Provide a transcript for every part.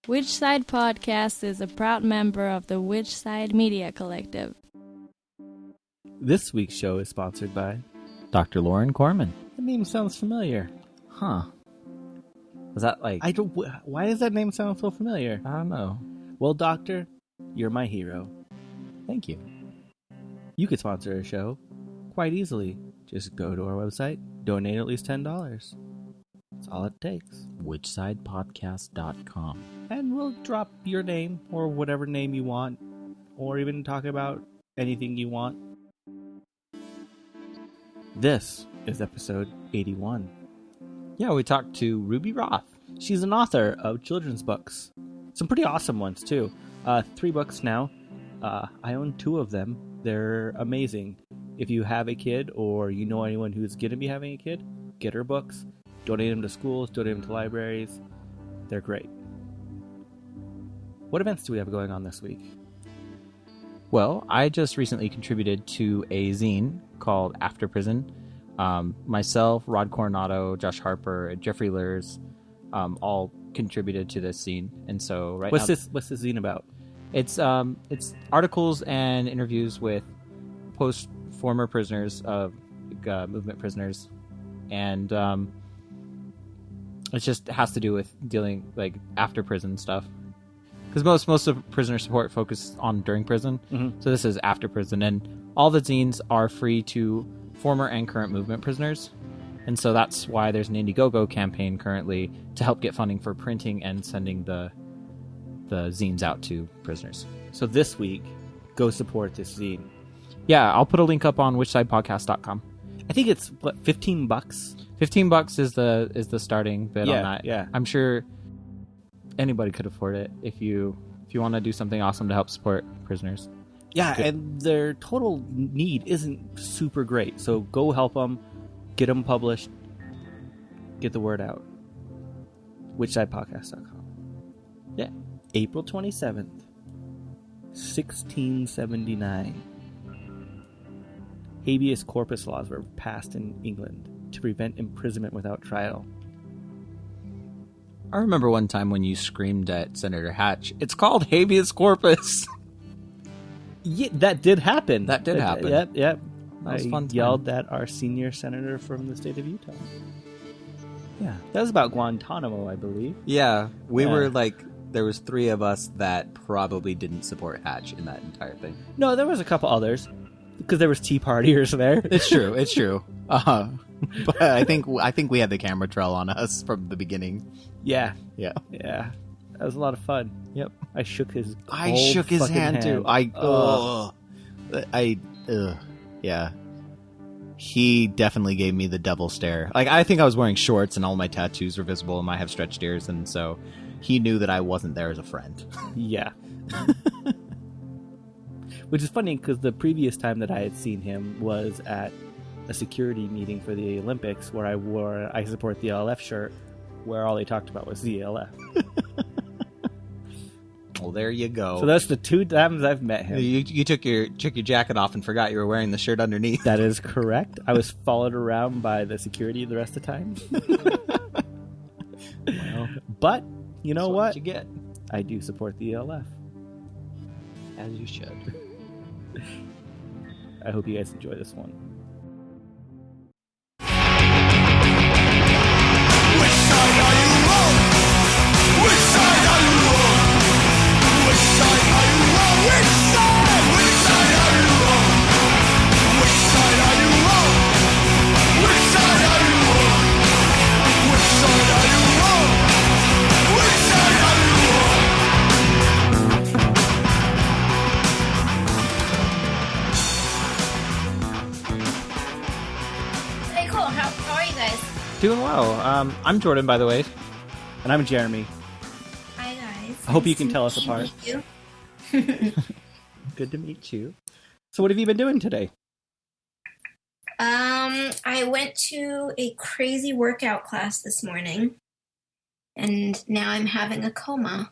Which Side Podcast is a proud member of the Which Side Media Collective. This week's show is sponsored by Dr. Lauren Corman. That name sounds familiar. Huh. Was that like... Why does that name sound so familiar? I don't know. Well, Doctor, you're my hero. Thank you. You could sponsor a show quite easily. Just go to our website, donate at least $10. That's all it takes. WhичSidePodcast.com. And we'll drop your name or whatever name you want, or even talk about anything you want. This is episode 81. Yeah, we talked to Ruby Roth. She's an author of children's books. Some pretty awesome ones, too. 3 books now. I own 2 of them. They're amazing. If you have a kid or you know anyone who's going to be having a kid, get her books. Donate them to schools, donate them to libraries. They're great. What events do we have going on this week? Well, I just recently contributed to a zine called After Prison. Myself, Rod Coronado, Josh Harper, and Jeffrey Lurs all contributed to this zine. And so What's this zine about? It's articles and interviews with former prisoners of movement prisoners, and it just has to do with dealing like after prison stuff. Because most of prisoner support focuses on during prison, so this is after prison, and all the zines are free to former and current movement prisoners, and so that's why there's an Indiegogo campaign currently to help get funding for printing and sending the zines out to prisoners. So this week, go support this zine. Yeah, I'll put a link up on whichsidepodcast.com. I think it's what, $15? $15 is the starting bid on that. Yeah. I'm sure anybody could afford it if you want to do something awesome to help support prisoners. Yeah, and their total need isn't super great. So go help them, get them published, get the word out. Whichsidepodcast.com. Yeah. April 27th, 1679. Habeas corpus laws were passed in England to prevent imprisonment without trial. I remember one time when you screamed at Senator Hatch, "It's called habeas corpus." Yeah, that did happen. That did happen. Yep. That was I fun. Yelled at our senior senator from the state of Utah. Yeah, that was about Guantanamo, I believe. Yeah, we were like, there was 3 of us that probably didn't support Hatch in that entire thing. No, there was a couple others because there was Tea Partiers there. It's true. But I think we had the camera trail on us from the beginning. Yeah. Yeah. That was a lot of fun. Yep. I shook his hand too. Yeah. He definitely gave me the devil stare. Like, I think I was wearing shorts and all my tattoos were visible and I have stretched ears, and so he knew that I wasn't there as a friend. Yeah. Which is funny because the previous time that I had seen him was at a security meeting for the Olympics where I wore I support the ELF shirt, where all they talked about was the ELF. Well, there you go. So that's the 2 times I've met him. You took your jacket off and forgot you were wearing the shirt underneath. That is correct. I was followed around by the security the rest of the time. Well, but you know what? You get. I do support the ELF. As you should. I hope you guys enjoy this one. Which side are you on? Which side are you on? Which side are you on? Which side? Which side are you on? Which side are you on? Which side are you on? Which side are you on? Which side are you on? Hey, cool. How are you guys? Doing well. I'm Jordan, by the way. And I'm Jeremy. Hi, guys. I hope you Nice can to tell us meet apart. you. Good to meet you. So what have you been doing today? I went to a crazy workout class this morning, and now I'm having a coma.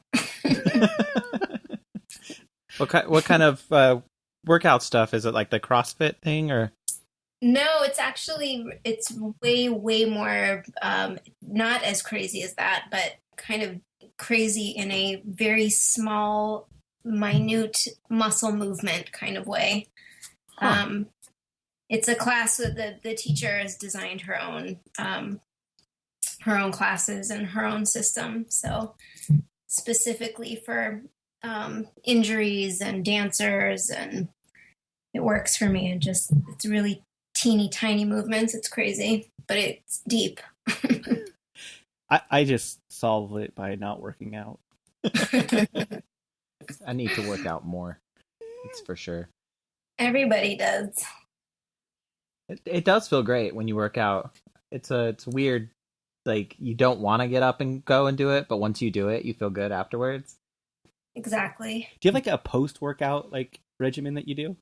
What kind of workout stuff? Is it like the CrossFit thing, or? No, it's way, way more, not as crazy as that, but kind of crazy in a very small, minute muscle movement kind of way. It's a class that the teacher has designed her own classes and her own system. So specifically for injuries and dancers, and it works for me. And just it's really teeny tiny movements. It's crazy, but it's deep. I just solve it by not working out. I need to work out more. It's for sure. Everybody does. It does feel great when you work out. It's weird. Like, you don't want to get up and go and do it, but once you do it, you feel good afterwards. Exactly. Do you have like a post-workout like regimen that you do?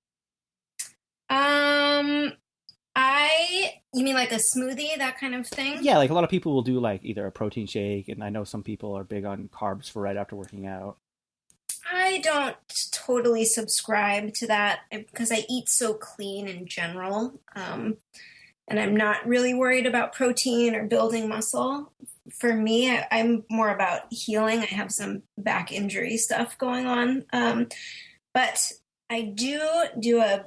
You mean like a smoothie, that kind of thing? Yeah, like a lot of people will do like either a protein shake, and I know some people are big on carbs for right after working out. I don't totally subscribe to that because I eat so clean in general. And I'm not really worried about protein or building muscle. For me, I'm more about healing. I have some back injury stuff going on. But I do a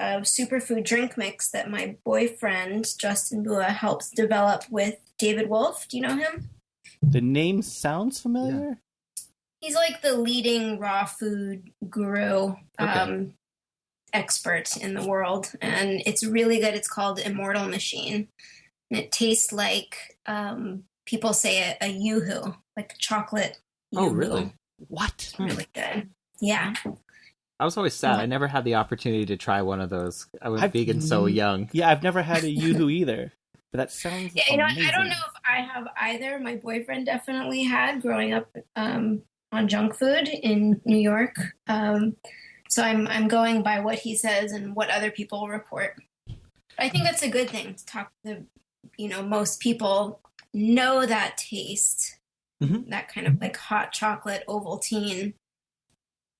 superfood drink mix that my boyfriend, Justin Bua, helps develop with David Wolf. Do you know him? The name sounds familiar. Yeah. He's like the leading raw food guru, Okay. expert in the world. And it's really good. It's called Immortal Machine. And it tastes like, people say a Yoo-hoo, like chocolate Oh, Yoo-hoo. really? What? Really good. Yeah. I was always sad. I never had the opportunity to try one of those. I was I've- vegan so young. Yeah, I've never had a Yoo-hoo either. But that sounds Yeah, you know, amazing. I don't know if I have either. My boyfriend definitely had growing up on junk food in New York. So I'm going by what he says and what other people report. I think that's a good thing to talk to. Most people know that taste, that kind of like hot chocolate Ovaltine.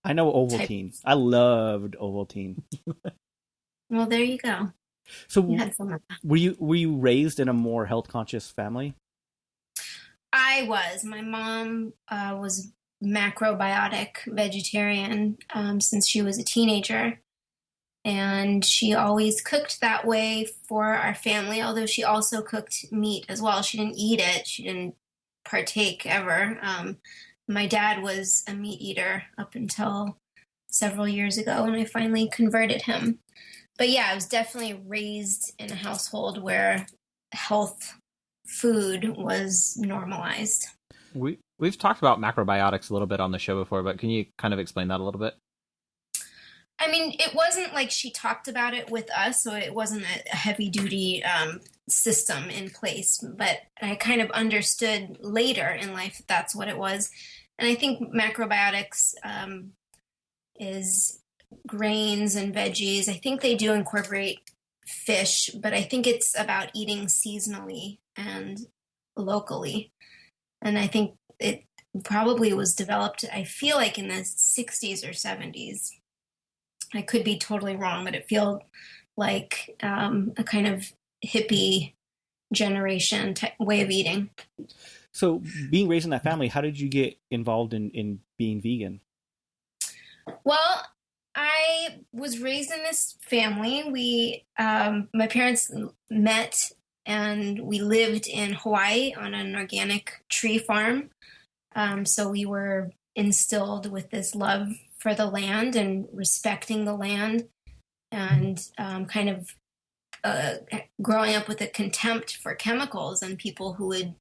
I know Ovaltine. I loved Ovaltine. Well, there you go. So You had some of that. were you raised in a more health conscious family? I was. My mom was macrobiotic vegetarian since she was a teenager. And she always cooked that way for our family, although she also cooked meat as well. She didn't eat it. She didn't partake ever. My dad was a meat eater up until several years ago, and I finally converted him. But yeah, I was definitely raised in a household where health food was normalized. We've talked about macrobiotics a little bit on the show before, but can you kind of explain that a little bit? I mean, it wasn't like she talked about it with us, so it wasn't a heavy-duty system in place. But I kind of understood later in life that that's what it was. And I think macrobiotics is grains and veggies. I think they do incorporate fish, but I think it's about eating seasonally and locally. And I think it probably was developed, I feel like, in the 60s or 70s. I could be totally wrong, but it feels like a kind of hippie generation way of eating. So being raised in that family, how did you get involved in being vegan? Well, I was raised in this family. My parents met and we lived in Hawaii on an organic tree farm. So we were instilled with this love for the land and respecting the land, and kind of growing up with a contempt for chemicals and people who would,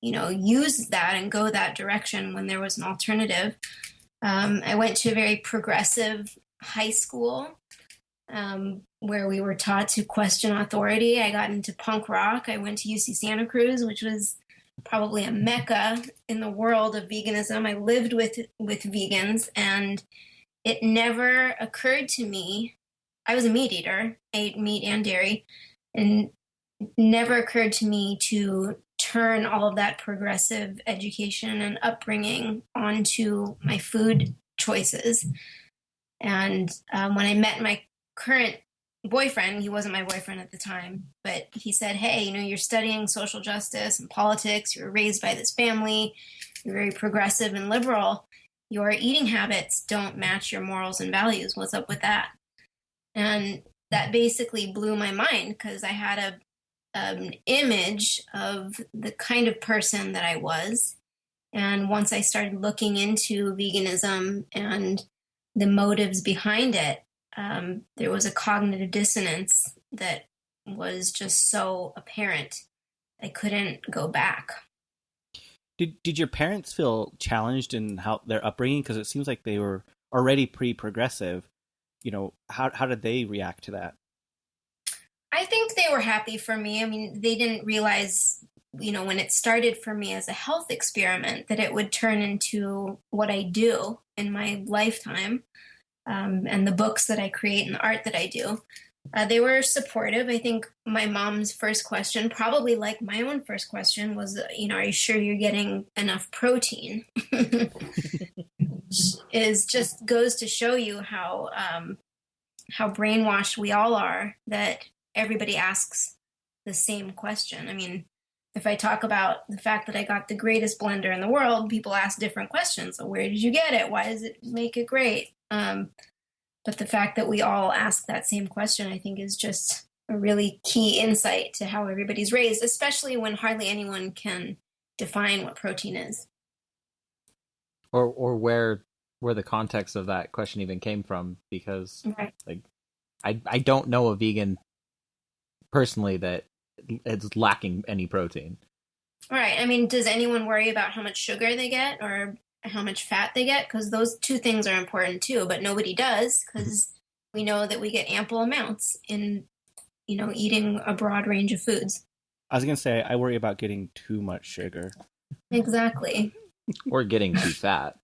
use that and go that direction when there was an alternative. I went to a very progressive high school where we were taught to question authority. I got into punk rock. I went to UC Santa Cruz, which was probably a mecca in the world of veganism. I lived with vegans, and it never occurred to me. I was a meat eater, ate meat and dairy, and it never occurred to me to turn all of that progressive education and upbringing onto my food choices. And when I met my current boyfriend, he wasn't my boyfriend at the time, but he said, hey, you're studying social justice and politics. You were raised by this family. You're very progressive and liberal. Your eating habits don't match your morals and values. What's up with that? And that basically blew my mind because I had an image of the kind of person that I was. And once I started looking into veganism and the motives behind it, there was a cognitive dissonance that was just so apparent. I couldn't go back. Did your parents feel challenged in how their upbringing? Because it seems like they were already pretty progressive. How did they react to that? I think they were happy for me. I mean, they didn't realize, when it started for me as a health experiment, that it would turn into what I do in my lifetime, and the books that I create and the art that I do. They were supportive. I think my mom's first question, probably like my own first question, was, are you sure you're getting enough protein? Goes to show you how brainwashed we all are, that everybody asks the same question. I mean, if I talk about the fact that I got the greatest blender in the world, people ask different questions. So where did you get it? Why does it make it great? But the fact that we all ask that same question, I think, is just a really key insight to how everybody's raised, especially when hardly anyone can define what protein is. Or where the context of that question even came from, because right. I don't know a vegan personally that is lacking any protein. Right. I mean, does anyone worry about how much sugar they get or how much fat they get? Because those two things are important too, but nobody does, because we know that we get ample amounts in, eating a broad range of foods. I was going to say, I worry about getting too much sugar. Exactly. Or getting too fat.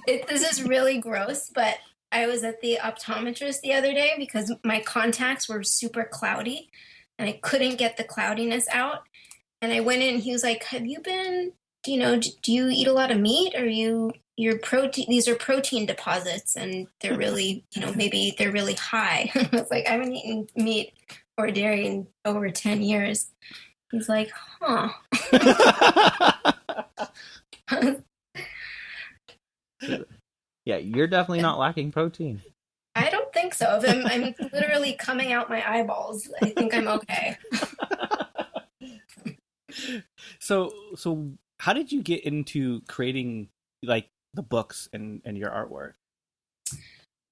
This is really gross, but I was at the optometrist the other day because my contacts were super cloudy and I couldn't get the cloudiness out. And I went in and he was like, have you been, do you eat a lot of meat, or your protein, these are protein deposits and they're really, maybe they're really high. I was like, I haven't eaten meat or dairy in over 10 years. He's like, huh. Yeah, you're definitely not lacking protein. I don't think so. If I'm literally coming out my eyeballs, I think I'm okay. So how did you get into creating like the books and your artwork?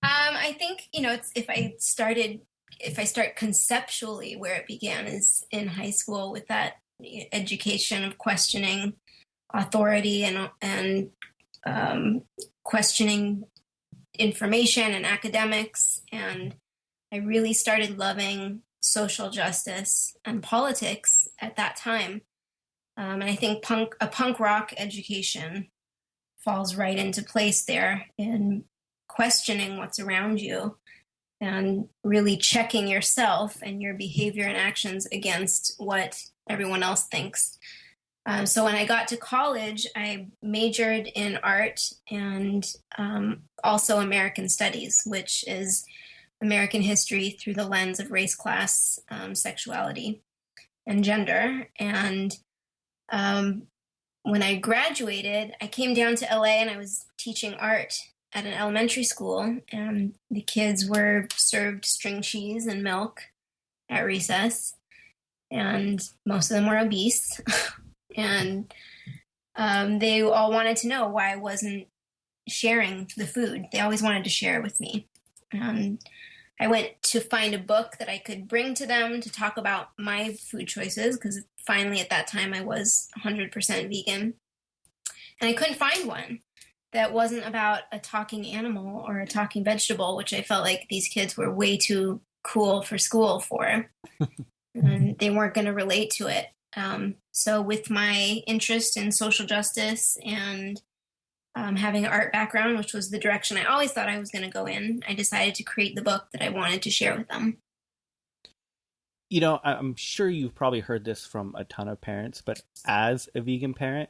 I think, it's if I start conceptually, where it began is in high school with that education of questioning authority and questioning information and academics. And I really started loving social justice and politics at that time. And I think a punk rock education falls right into place there in questioning what's around you and really checking yourself and your behavior and actions against what everyone else thinks. So when I got to college, I majored in art and also American Studies, which is American history through the lens of race, class, sexuality, and gender. And when I graduated, I came down to LA and I was teaching art at an elementary school, and the kids were served string cheese and milk at recess, and most of them were obese. And they all wanted to know why I wasn't sharing the food. They always wanted to share it with me. And I went to find a book that I could bring to them to talk about my food choices, because finally at that time I was 100% vegan. And I couldn't find one that wasn't about a talking animal or a talking vegetable, which I felt like these kids were way too cool for school for. And they weren't going to relate to it. So with my interest in social justice and having an art background, which was the direction I always thought I was going to go in, I decided to create the book that I wanted to share with them. I'm sure you've probably heard this from a ton of parents, but as a vegan parent,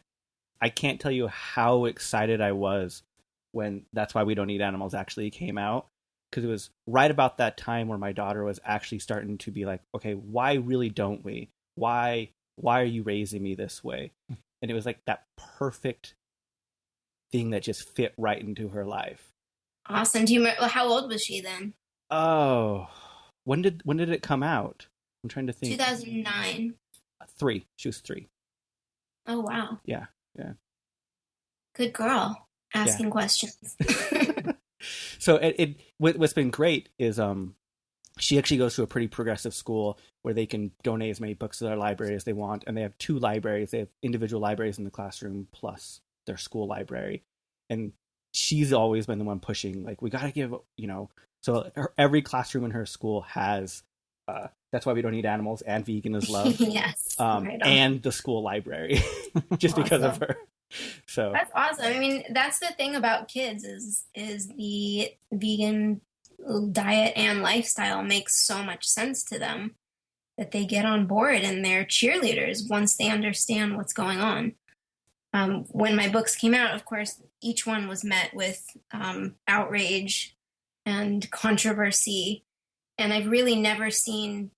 I can't tell you how excited I was when That's Why We Don't Eat Animals actually came out. because it was right about that time where my daughter was actually starting to be like, okay, why really don't we? Why are you raising me this way? And it was like that perfect thing that just fit right into her life. Awesome. Do you remember, how old was she then? Oh, when did it come out? I'm trying to think. 2009. 3. She was 3. Oh, wow. Yeah. Good girl. Asking questions. So what's been great is she actually goes to a pretty progressive school where they can donate as many books to their library as they want, and they have 2 libraries. They have individual libraries in the classroom plus their school library, and she's always been the one pushing, like, we got to give, so every classroom in her school has that's why we don't eat animals, and vegan is love. Yes. Right and the school library just awesome. because of her. So that's awesome. I mean, that's the thing about kids is the vegan diet and lifestyle makes so much sense to them that they get on board and they're cheerleaders once they understand what's going on. When my books came out, of course, each one was met with outrage and controversy, and I've really never seen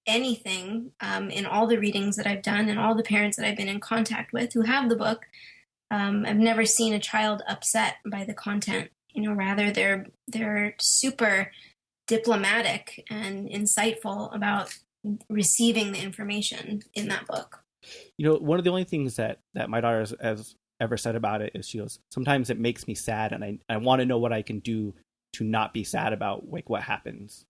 anything in all the readings that I've done and all the parents that I've been in contact with who have the book. I've never seen a child upset by the content. Rather they're super diplomatic and insightful about receiving the information in that book. One of the only things that my daughter has ever said about it is she goes, sometimes it makes me sad, and I want to know what I can do to not be sad about, like, what happens.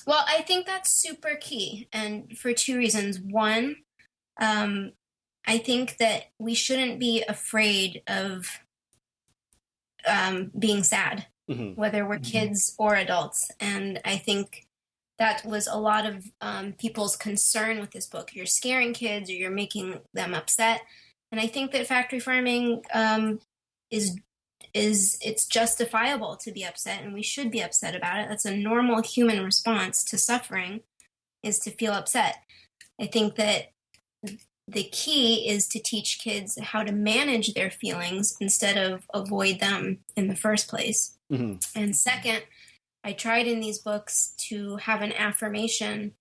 Well, I think that's super key, and for 2 reasons. One, I think that we shouldn't be afraid of being sad, whether we're kids or adults. And I think that was a lot of people's concern with this book. You're scaring kids, or you're making them upset. And I think that factory farming it's justifiable to be upset, and we should be upset about it. That's a normal human response to suffering, is to feel upset. I think that the key is to teach kids how to manage their feelings instead of avoid them in the first place. And second, I tried in these books to have an affirmation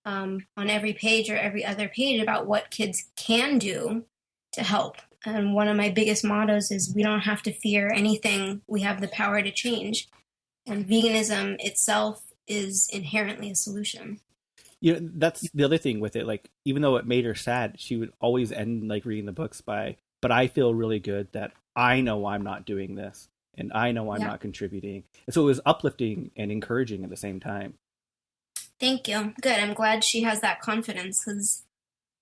on every page or every other page about what kids can do to help. And one of my biggest mottos is, we don't have to fear anything. We have the power to change. And veganism itself is inherently a solution. That's the other thing with it. Like, even though it made her sad, she would always end, like, reading the books by, but I feel really good that I know I'm not doing this, and I know I'm not contributing. And so it was uplifting and encouraging at the same time. Thank you. Good. I'm glad she has that confidence, because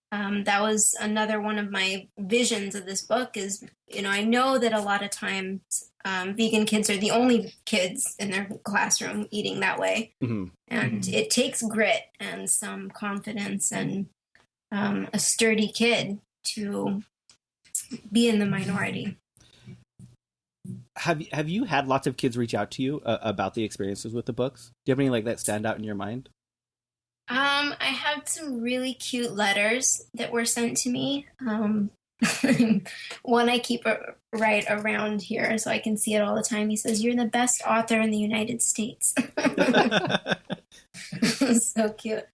that was another one of my visions of this book is, I know that a lot of times vegan kids are the only kids in their classroom eating that way. And it takes grit and some confidence and a sturdy kid to be in the minority. Have you had lots of kids reach out to you about the experiences with the books? Do you have any, like, that stand out in your mind? I have some really cute letters that were sent to me. One I keep right around here so I can see it all the time. He says, "You're the best author in the United States." So cute.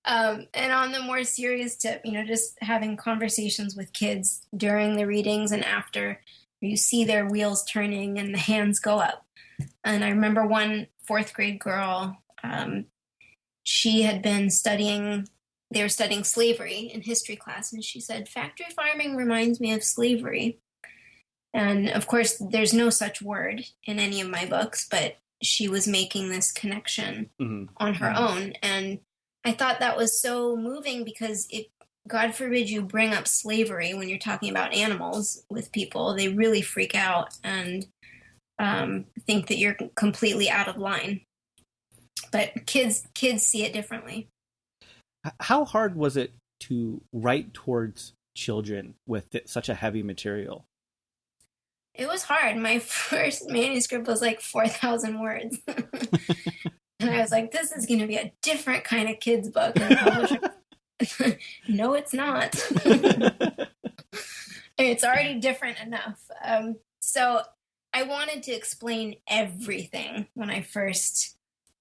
And on the more serious tip, just having conversations with kids during the readings and after, you see their wheels turning and the hands go up. And I remember one 4th grade girl, she had been they were studying slavery in history class, and she said, "Factory farming reminds me of slavery." And of course, there's no such word in any of my books, but she was making this connection on her own. And I thought that was so moving, because God forbid you bring up slavery when you're talking about animals with people, they really freak out and think that you're completely out of line. But kids see it differently. How hard was it to write towards children with such a heavy material? It was hard. My first manuscript was like 4,000 words. And I was like, this is going to be a different kind of kids book. And the publisher, no, it's not. It's already different enough. So I wanted to explain everything when I first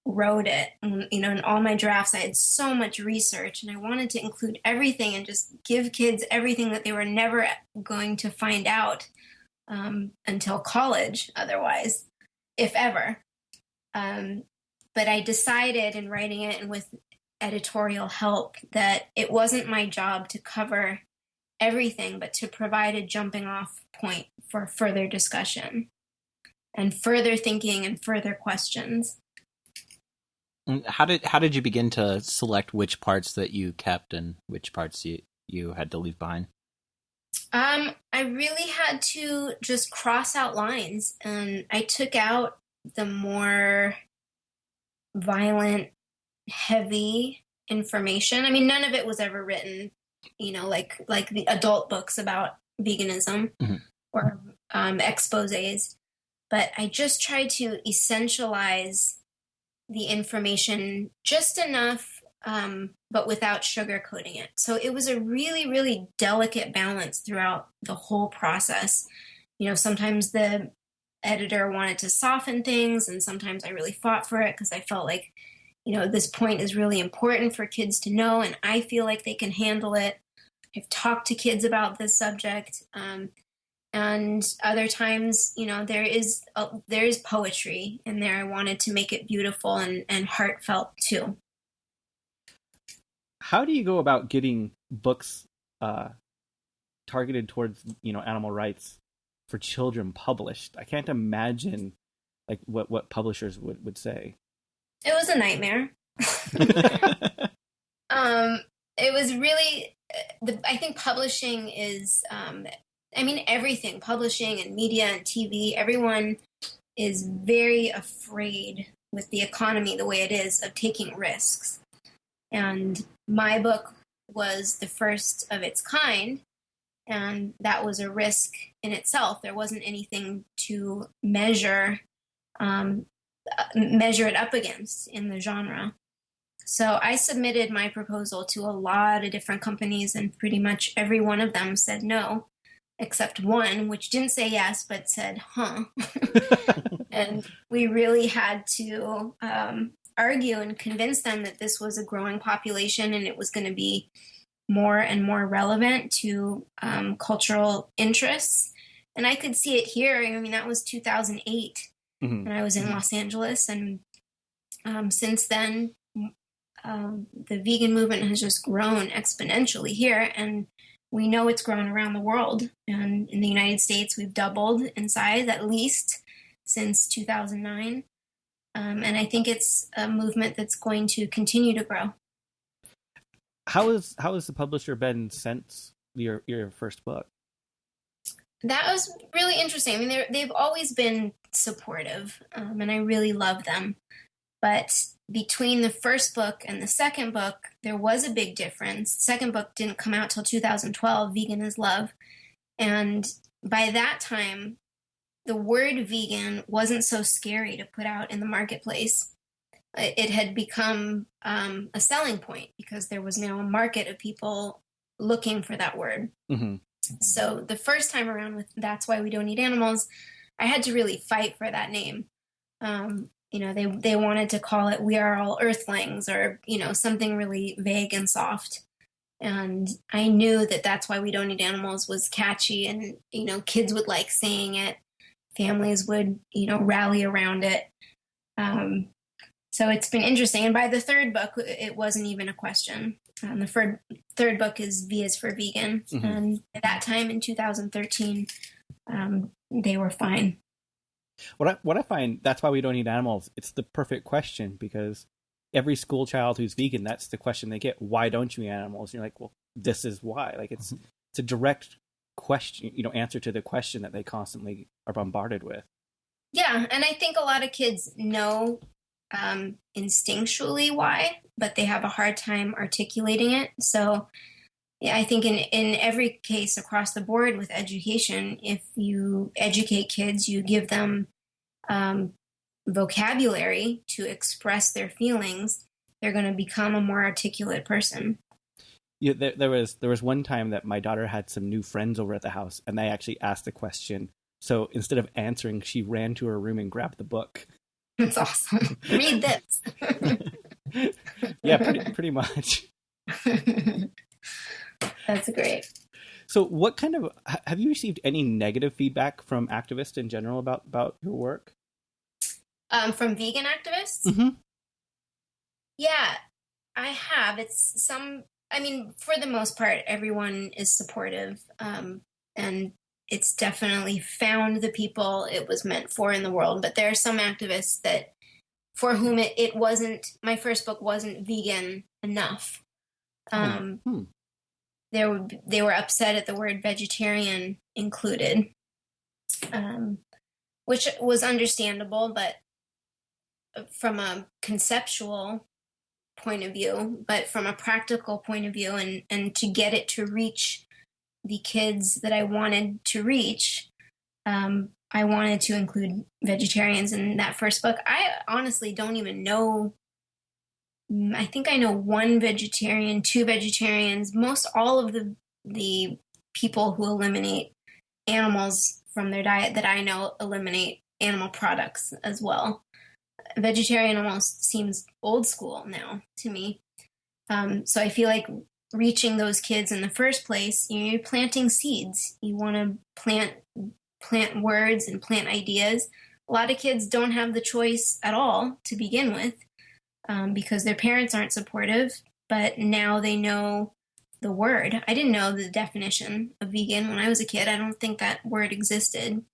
wrote it. And, you know, in all my drafts, I had so much research, and I wanted to include everything and just give kids everything that they were never going to find out until college, otherwise, if ever. But I decided in writing it and with editorial help that it wasn't my job to cover everything, but to provide a jumping off point for further discussion and further thinking and further questions. How did you begin to select which parts that you kept and which parts you had to leave behind? I really had to just cross out lines, and I took out the more violent, heavy information. I mean, none of it was ever written, you know, like the adult books about veganism or exposés. But I just tried to essentialize the information just enough, but without sugarcoating it. So it was a really, really delicate balance throughout the whole process. You know, sometimes the editor wanted to soften things, and sometimes I really fought for it because I felt like, you know, this point is really important for kids to know, and I feel like they can handle it. I've talked to kids about this subject, and other times, you know, there is poetry in there. I wanted to make it beautiful and heartfelt too. How do you go about getting books targeted towards, you know, animal rights for children published? I can't imagine like what publishers would say. It was a nightmare. It was really, I think publishing is, I mean, everything, publishing and media and TV, everyone is very afraid with the economy the way it is of taking risks. And my book was the first of its kind, and that was a risk in itself. There wasn't anything to measure it up against in the genre. So I submitted my proposal to a lot of different companies, and pretty much every one of them said no, except one, which didn't say yes, but said, huh. And we really had to argue and convince them that this was a growing population and it was going to be more and more relevant to cultural interests. And I could see it here. I mean, that was 2008, and I was in Los Angeles. And since then, the vegan movement has just grown exponentially here. And we know it's grown around the world. And in the United States, we've doubled in size, at least since 2009. And I think it's a movement that's going to continue to grow. How has the publisher been since your first book? That was really interesting. I mean, they've always been supportive, and I really love them. But between the first book and the second book, there was a big difference. The second book didn't come out till 2012, Vegan is Love. And by that time, the word vegan wasn't so scary to put out in the marketplace. It had become a selling point because there was now a market of people looking for that word. Mm-hmm. So the first time around with That's Why We Don't Eat Animals, I had to really fight for that name. You know, they wanted to call it We Are All Earthlings, or, you know, something really vague and soft. And I knew that That's Why We Don't Eat Animals was catchy, and, you know, kids would like saying it. Families would, you know, rally around it. So it's been interesting. And by the third book, it wasn't even a question. The third book is V is for Vegan. Mm-hmm. And at that time in 2013, they were fine. What I find, That's Why We Don't Eat Animals, it's the perfect question, because every school child who's vegan, that's the question they get. Why don't you eat animals? And you're like, well, this is why. Like, it's a direct question, you know, answer to the question that they constantly are bombarded with. Yeah, and I think a lot of kids know instinctually why, but they have a hard time articulating it. So yeah, I think in every case across the board with education, if you educate kids, you give them vocabulary to express their feelings, they're going to become a more articulate person. Yeah, there was one time that my daughter had some new friends over at the house, and they actually asked the question, So instead of answering, she ran to her room and grabbed the book. That's awesome. Read this. Yeah, pretty much. That's great. So what kind of, have you received any negative feedback from activists in general about your work? From vegan activists? Mm-hmm. Yeah, I have. For the most part, everyone is supportive. And it's definitely found the people it was meant for in the world. But there are some activists for whom it wasn't, my first book wasn't vegan enough. They were upset at the word vegetarian included, which was understandable, but from a conceptual point of view, but from a practical point of view, and to get it to reach the kids that I wanted to reach, I wanted to include vegetarians in that first book. I honestly don't even know. I think I know one vegetarian, two vegetarians. Most all of the people who eliminate animals from their diet that I know eliminate animal products as well. Vegetarian almost seems old school now to me. So I feel like reaching those kids in the first place, you're planting seeds. You want to plant words and plant ideas. A lot of kids don't have the choice at all to begin with, because their parents aren't supportive, but now they know the word. I didn't know the definition of vegan when I was a kid. I don't think that word existed.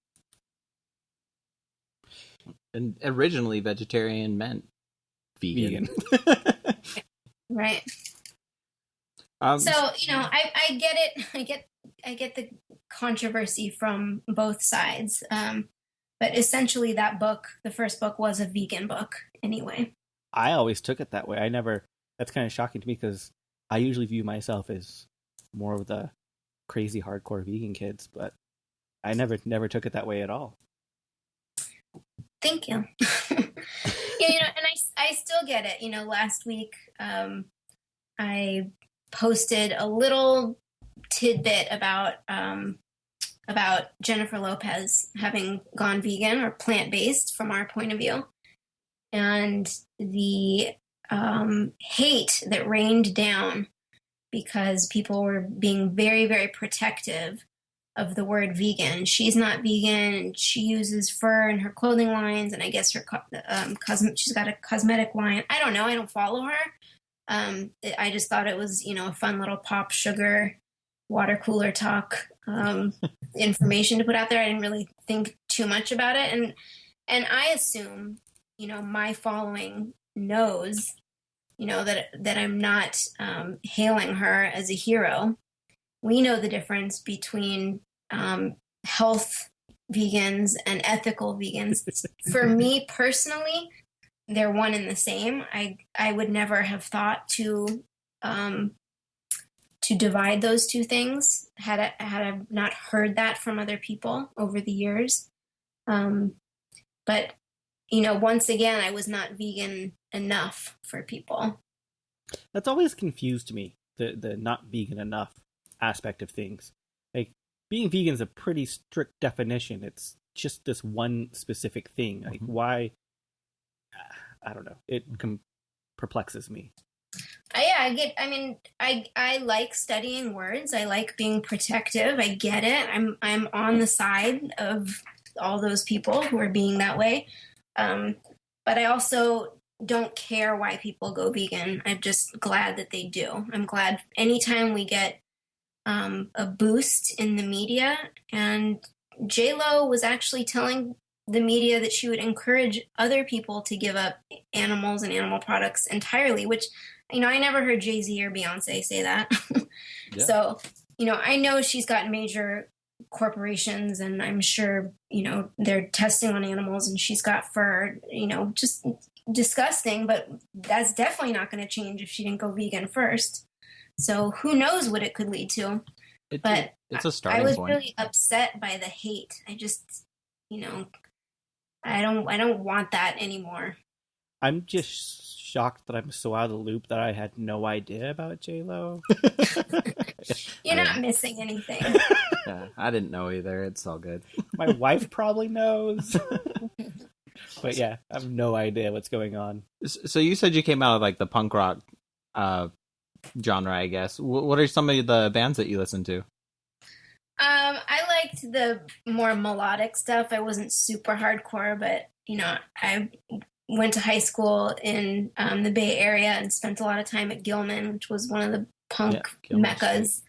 And originally, vegetarian meant vegan. Right. So, I get it. I get the controversy from both sides. But essentially that book, the first book, was a vegan book anyway. I always took it that way. That's kind of shocking to me because I usually view myself as more of the crazy hardcore vegan kids, but I never took it that way at all. Thank you. Yeah, and I still get it. Last week I posted a little tidbit about Jennifer Lopez having gone vegan or plant-based from our point of view, and the hate that rained down because people were being very, very protective of the word vegan. She's not vegan, and she uses fur in her clothing lines, and I guess her she's got a cosmetic line. I don't know. I don't follow her. I just thought it was, a fun little pop sugar water cooler talk information to put out there. I didn't really think too much about it, and I assume, my following knows, that I'm not hailing her as a hero. We know the difference between health vegans and ethical vegans. For me personally, they're one and the same. I would never have thought to divide those two things had I not heard that from other people over the years. But once again, I was not vegan enough for people. That's always confused me, the not vegan enough aspect of things. Like, being vegan is a pretty strict definition. It's just this one specific thing. Like, why? I don't know. It perplexes me. I like studying words. I like being protective. I get it. I'm on the side of all those people who are being that way. But I also don't care why people go vegan. I'm just glad that they do. I'm glad anytime we get a boost in the media, and J-Lo was actually telling the media that she would encourage other people to give up animals and animal products entirely, which, I never heard Jay-Z or Beyonce say that. Yeah. So, I know she's got major corporations, and I'm sure, they're testing on animals, and she's got fur, just disgusting, but that's definitely not going to change if she didn't go vegan first. So who knows what it could lead to. But it's a starting point. I was point. really upset by the hate. I just, I don't want that anymore. I'm just shocked that I'm so out of the loop that I had no idea about J-Lo. You're not missing anything. Yeah, I didn't know either. It's all good. My wife probably knows. But yeah, I have no idea what's going on. So you said you came out of like the punk rock genre, I guess. What are some of the bands that you listen to? I liked the more melodic stuff. I wasn't super hardcore, but I went to high school in the Bay Area and spent a lot of time at Gilman, which was one of the punk meccas.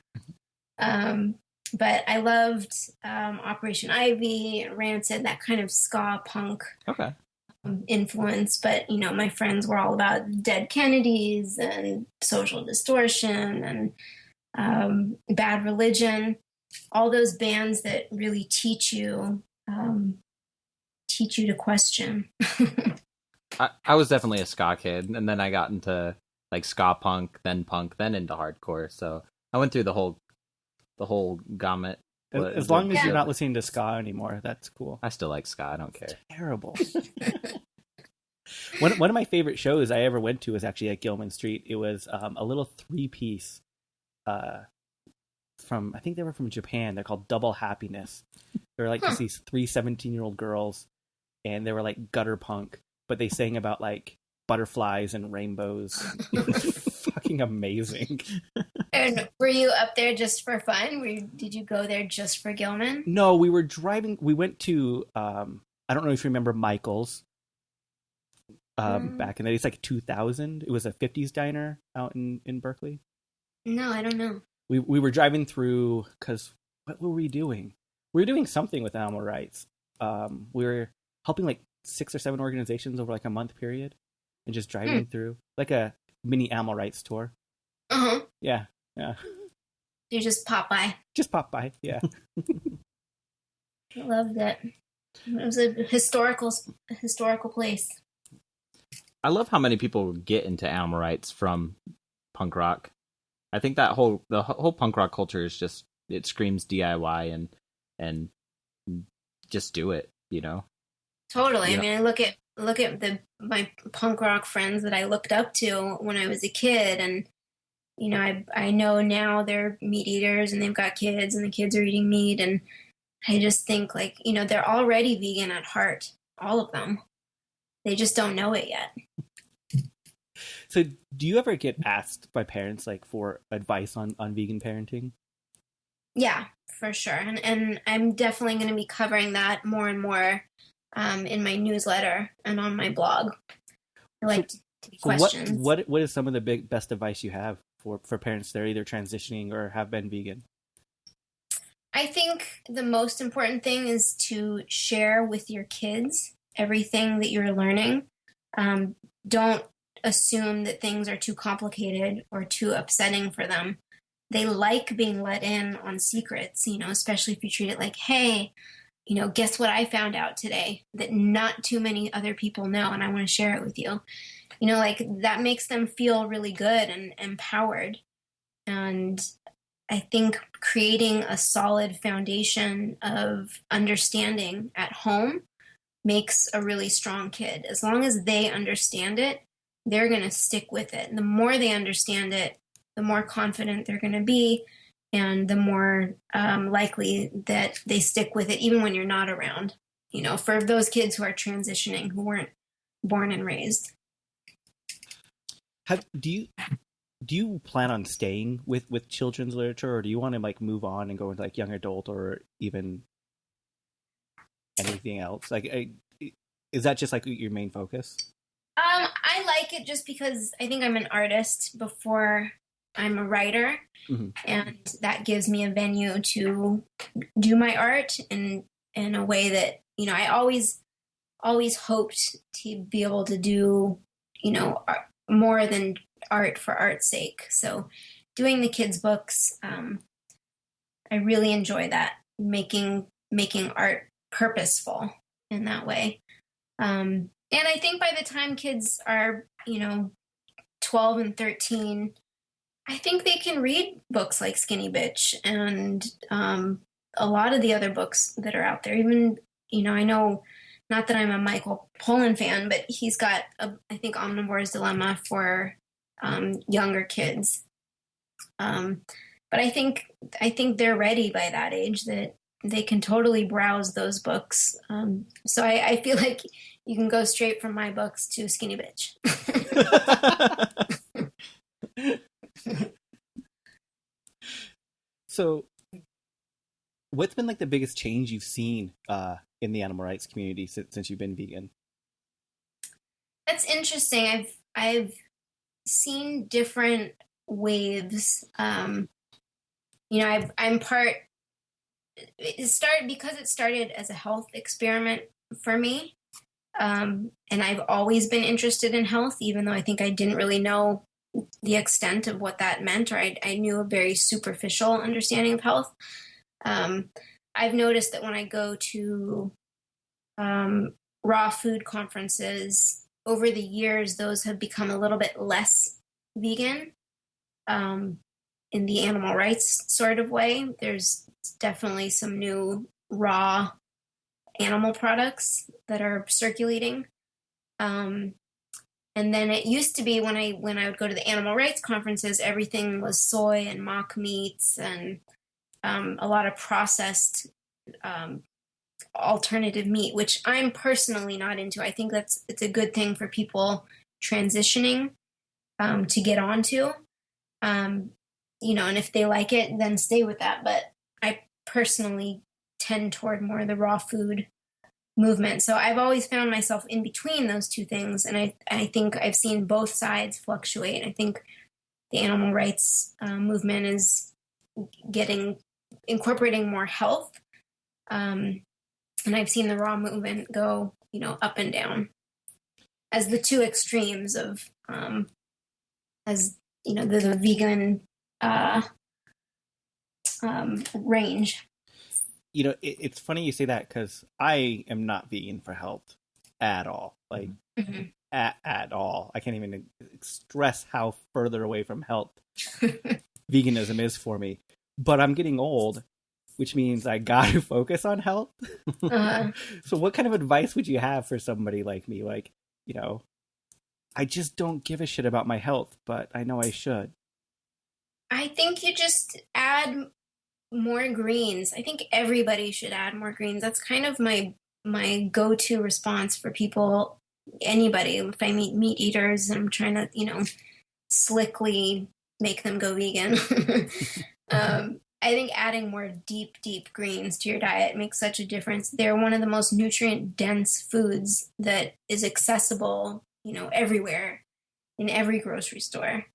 But I loved Operation Ivy, Rancid, that kind of ska punk influence. But my friends were all about Dead Kennedys and Social Distortion and Bad Religion. All those bands that really teach you to question. I was definitely a ska kid, and then I got into like ska punk, then into hardcore. So I went through the whole gamut. As long as you're not listening to ska anymore, that's cool. I still like ska. I don't care. It's terrible. One of my favorite shows I ever went to was actually at Gilman Street. It was a little 3-piece. I think they were from Japan. They're called Double Happiness. They were like just these 3 17-year-old girls, and they were like gutter punk, but they sang about like butterflies and rainbows. It was fucking amazing. And were you up there just for fun? Did you go there just for Gilman? No, we were driving. We went to I don't know if you remember Michael's. Back in the day, it's like 2000. It was a 50s diner out in Berkeley. No, I don't know. We were driving through because what were we doing? We were doing something with animal rights. We were helping like 6 or 7 organizations over like a month period, and just driving through like a mini animal rights tour. Yeah. You just pop by. Just pop by. Yeah. I loved it. It was a historical place. I love how many people get into animal rights from punk rock. I think that the whole punk rock culture is just, it screams DIY and just do it, Totally. Yeah. I mean, I look at my punk rock friends that I looked up to when I was a kid, and I know now they're meat eaters and they've got kids and the kids are eating meat, and I just think like, they're already vegan at heart, all of them. They just don't know it yet. So do you ever get asked by parents like for advice on vegan parenting? Yeah, for sure. And I'm definitely going to be covering that more and more in my newsletter and on my blog. I like to take questions. What is some of the best advice you have for parents that are either transitioning or have been vegan? I think the most important thing is to share with your kids everything that you're learning. Don't assume that things are too complicated or too upsetting for them. They like being let in on secrets, especially if you treat it like, hey, guess what I found out today that not too many other people know, and I want to share it with you. Like that makes them feel really good and empowered. And I think creating a solid foundation of understanding at home makes a really strong kid. As long as they understand it, they're going to stick with it. The more they understand it, the more confident they're going to be, and the more likely that they stick with it, even when you're not around. For those kids who are transitioning, who weren't born and raised. Do you plan on staying with children's literature, or do you want to like move on and go into like young adult or even anything else? Like, is that just like your main focus? I like it just because I think I'm an artist before I'm a writer, and that gives me a venue to do my art in a way that I always hoped to be able to do more than art for art's sake. So doing the kids' books, I really enjoy that, making art purposeful in that way. And I think by the time kids are, 12 and 13, I think they can read books like Skinny Bitch and a lot of the other books that are out there. Even, I know, not that I'm a Michael Pollan fan, but he's got, I think, Omnivore's Dilemma for younger kids. but I think they're ready by that age that they can totally browse those books. So I feel like you can go straight from my books to Skinny Bitch. So, what's been like the biggest change you've seen in the animal rights community since you've been vegan? That's interesting. I've seen different waves. I'm part. It started as a health experiment for me, and I've always been interested in health, even though I think I didn't really know the extent of what that meant, or I knew a very superficial understanding of health. I've noticed that when I go to raw food conferences over the years, those have become a little bit less vegan in the animal rights sort of way. There's definitely some new raw animal products that are circulating. And then it used to be when I would go to the animal rights conferences, everything was soy and mock meats and a lot of processed alternative meat, which I'm personally not into. I think it's a good thing for people transitioning to get onto. And if they like it, then stay with that. But I personally tend toward more the raw food movement. So I've always found myself in between those two things. And I think I've seen both sides fluctuate. I think the animal rights movement is incorporating more health. And I've seen the raw movement go, up and down as the two extremes of, the vegan range. It's funny you say that because I am not vegan for health at all. Like, at all. I can't even stress how further away from health veganism is for me. But I'm getting old, which means I got to focus on health. So what kind of advice would you have for somebody like me? Like, I just don't give a shit about my health, but I know I should. I think you just add more greens. I think everybody should add more greens. That's kind of my go-to response for people, anybody. If I meet meat eaters and I'm trying to, slickly make them go vegan. I think adding more deep greens to your diet makes such a difference. They're one of the most nutrient-dense foods that is accessible, everywhere, in every grocery store.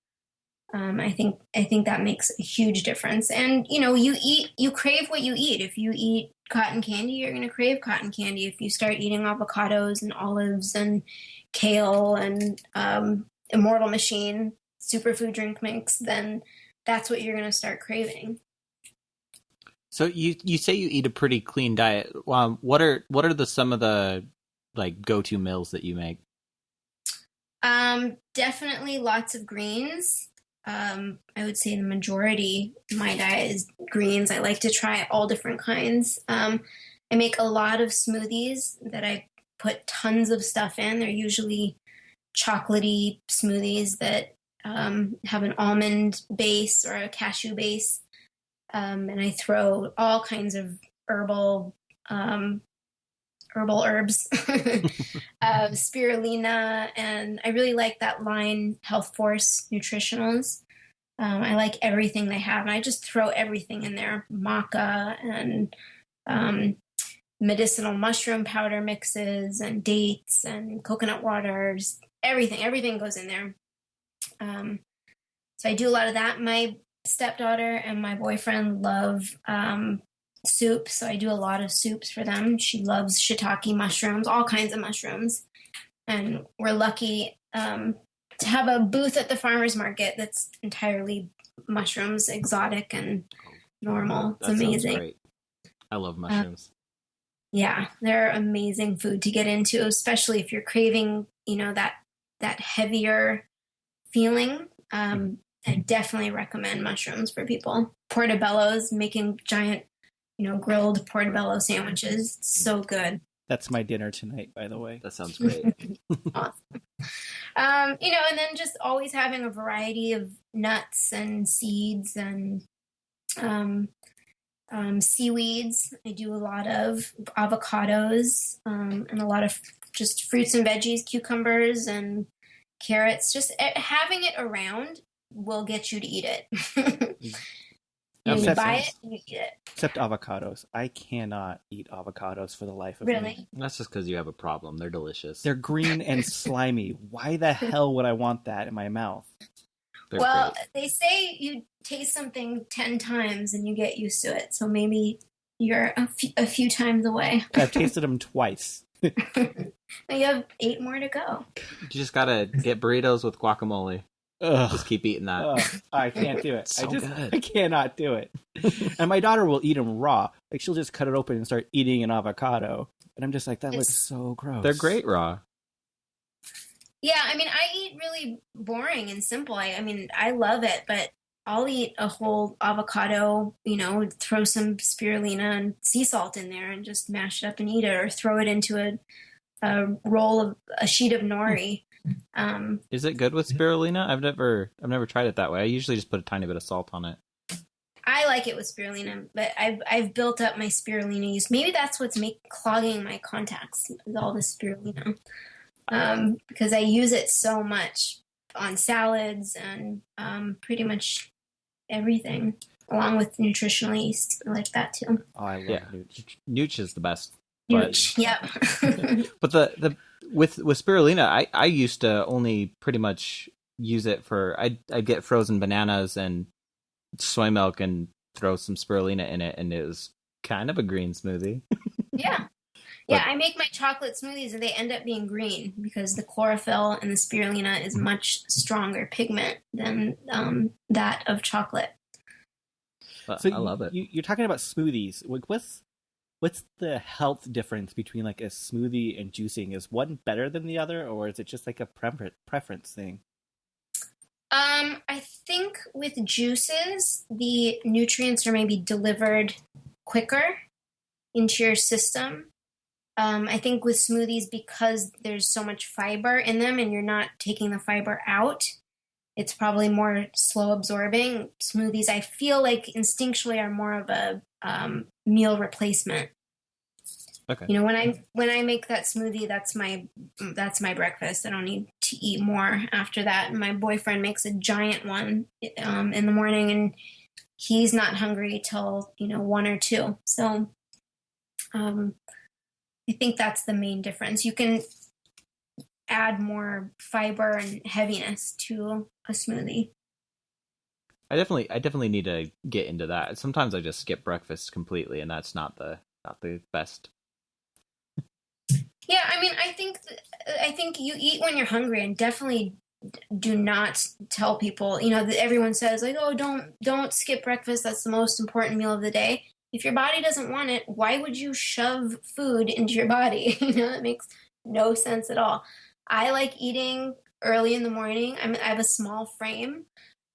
I think that makes a huge difference. And, you crave what you eat. If you eat cotton candy, you're going to crave cotton candy. If you start eating avocados and olives and kale and Immortal Machine superfood drink mix, then that's what you're going to start craving. So you say you eat a pretty clean diet. What are some of the go-to meals that you make? Definitely lots of greens. I would say the majority of my diet is greens. I like to try all different kinds. I make a lot of smoothies that I put tons of stuff in. They're usually chocolatey smoothies that have an almond base or a cashew base. And I throw all kinds of herbal herbs, spirulina, and I really like that line, Health Force Nutritionals. I like everything they have, and I just throw everything in there, maca and medicinal mushroom powder mixes and dates and coconut waters, everything goes in there. So I do a lot of that. My stepdaughter and my boyfriend love soup, so I do a lot of soups for them. She loves shiitake mushrooms, all kinds of mushrooms, and we're lucky to have a booth at the farmer's market that's entirely mushrooms, exotic and normal. It's amazing. Sounds great. I love mushrooms. Yeah, they're amazing food to get into, especially if you're craving, that heavier feeling. I definitely recommend mushrooms for people. Portobello's, making giant, grilled portobello sandwiches. So good. That's my dinner tonight, by the way. That sounds great. Awesome. And then just always having a variety of nuts and seeds and seaweeds. I do a lot of avocados, and a lot of just fruits and veggies, cucumbers and carrots. Just having it around will get you to eat it. You buy it and you eat it. Except avocados. I cannot eat avocados for the life of me. Really? That's just because you have a problem. They're delicious. They're green and slimy. Why the hell would I want that in my mouth? They're Well, great. they say you taste something 10 times and you get used to it. So maybe you're a few times away. I've tasted them twice. You have 8 more to go. You just gotta get burritos with guacamole. Ugh. Just keep eating that. Ugh, I can't do it. So good. I cannot do it. And my daughter will eat them raw. Like she'll just cut it open and start eating an avocado. And I'm just like, that looks so gross. They're great raw. Yeah, I mean, I eat really boring and simple. I mean, I love it, but I'll eat a whole avocado, throw some spirulina and sea salt in there and just mash it up and eat it, or throw it into a sheet of nori. Is it good with spirulina? I've never tried it that way. I usually just put a tiny bit of salt on it. I like it with spirulina, but I've built up my spirulina use. Maybe that's what's clogging my contacts, is all the spirulina. Because I use it so much on salads and pretty much everything, along with nutritional yeast. I like that too. Oh, I love nooch. Nooch is the best. Nooch, yep. But the with spirulina, I used to only pretty much use it for I'd get frozen bananas and soy milk and throw some spirulina in it, and it was kind of a green smoothie. Yeah. Yeah, I make my chocolate smoothies and they end up being green because the chlorophyll in the spirulina is much stronger pigment than that of chocolate. So I love it. You're talking about smoothies. Like, what's the health difference between like a smoothie and juicing? Is one better than the other, or is it just like a preference thing? I think with juices, the nutrients are maybe delivered quicker into your system. I think with smoothies, because there's so much fiber in them and you're not taking the fiber out, it's probably more slow absorbing. Smoothies, I feel like instinctually are more of a meal replacement. Okay. When I make that smoothie, that's my breakfast. I don't need to eat more after that. And my boyfriend makes a giant one in the morning, and he's not hungry till 1 or 2. So I think that's the main difference. You can add more fiber and heaviness to a smoothie. I definitely need to get into that. Sometimes I just skip breakfast completely, and that's not the best. Yeah, I mean, I think you eat when you're hungry, and definitely do not tell people. That everyone says like, oh, don't skip breakfast. That's the most important meal of the day. If your body doesn't want it, why would you shove food into your body? It makes no sense at all. I like eating early in the morning. I have a small frame,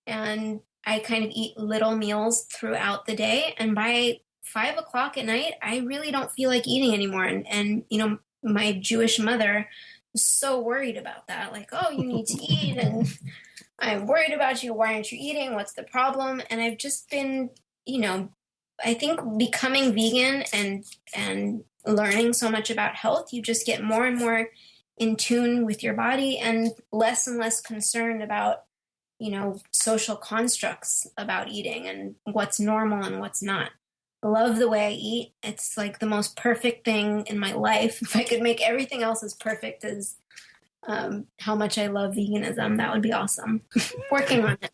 and I kind of eat little meals throughout the day. And by 5 o'clock at night, I really don't feel like eating anymore. And my Jewish mother was so worried about that. Like, oh, you need to eat, and I'm worried about you. Why aren't you eating? What's the problem? And I've just been, I think becoming vegan and learning so much about health, you just get more and more in tune with your body and less concerned about, social constructs about eating and what's normal and what's not. I love the way I eat. It's like the most perfect thing in my life. If I could make everything else as perfect as how much I love veganism, that would be awesome. Working on it.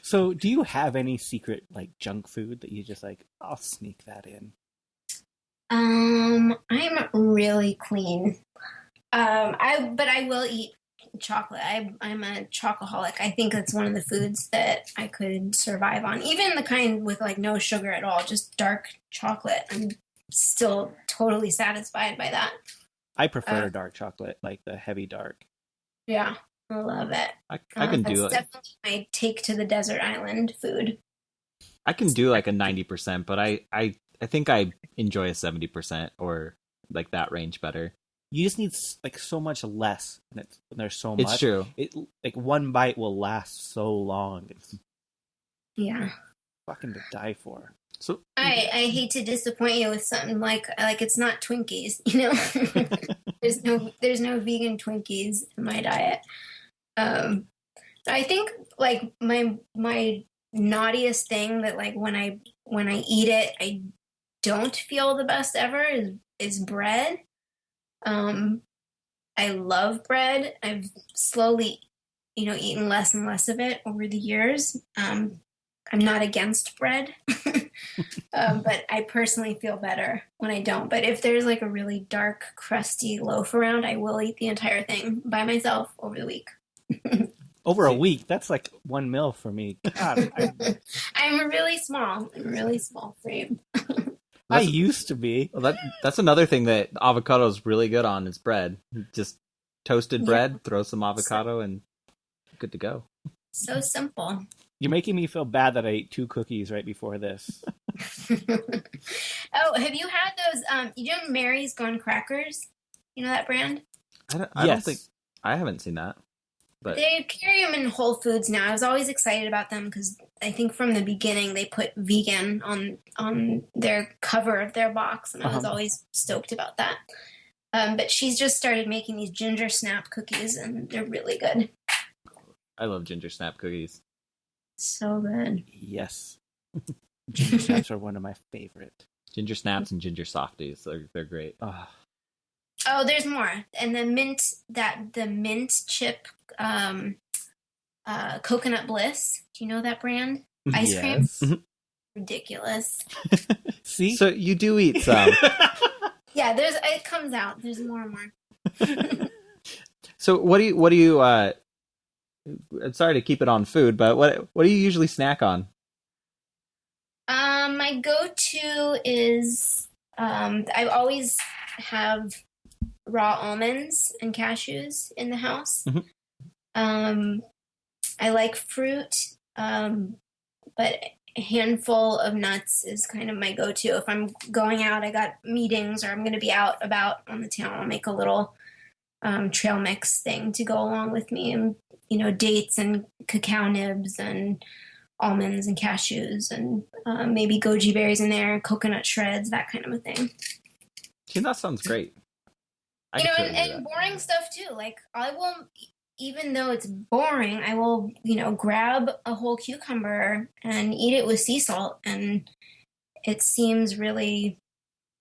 So do you have any secret like junk food that you just like, I'll sneak that in? I'm really clean. But I will eat chocolate. I'm a chocoholic. I think that's one of the foods that I could survive on. Even the kind with like no sugar at all, just dark chocolate. I'm still totally satisfied by that. I prefer dark chocolate, like the heavy dark. Yeah, I love it. I can do it. That's definitely my take to the desert island food. I can do like a 90%, but I think I enjoy a 70% or like that range better. You just need like so much less. There's so much. It's true. It like one bite will last so long. Yeah. fucking to die for. So I hate to disappoint you with something like it's not Twinkies, you know. there's no vegan Twinkies in my diet. I think like my naughtiest thing that like when I eat it I don't feel the best ever is bread. I love bread. I've slowly, eaten less and less of it over the years. I'm not against bread, but I personally feel better when I don't. But if there's like a really dark, crusty loaf around, I will eat the entire thing by myself over the week. Over a week, that's like 1 meal for me. God, I'm really small frame. I used to be. Well, that's another thing that avocado is really good on is bread. Just toasted bread, throw some avocado, and good to go. So simple. You're making me feel bad that I ate 2 cookies right before this. Oh, have you had those? You know Mary's Gone Crackers? You know that brand? I don't think I haven't seen that. But they carry them in Whole Foods now. I was always excited about them because I think from the beginning they put vegan on their cover of their box, and I was always stoked about that. But she's just started making these ginger snap cookies, and they're really good. I love ginger snap cookies. So good. Yes. Ginger snaps are one of my favorite. Ginger snaps and ginger softies. They're great. Oh, there's more. And the mint chip coconut bliss. Do you know that brand? Ice cream? Ridiculous. See? So you do eat some. Yeah, it comes out. There's more and more. So what do you I'm sorry to keep it on food, but what do you usually snack on? My go-to is I always have raw almonds and cashews in the house. I like fruit, but a handful of nuts is kind of my go-to. If I'm going out, I got meetings, or I'm going to be out about on the town, I'll make a little trail mix thing to go along with me, and dates and cacao nibs and almonds and cashews and maybe goji berries in there, coconut shreds, that kind of a thing. See, that sounds great. And boring stuff too. Like I will, even though it's boring, I will, grab a whole cucumber and eat it with sea salt. And it seems really,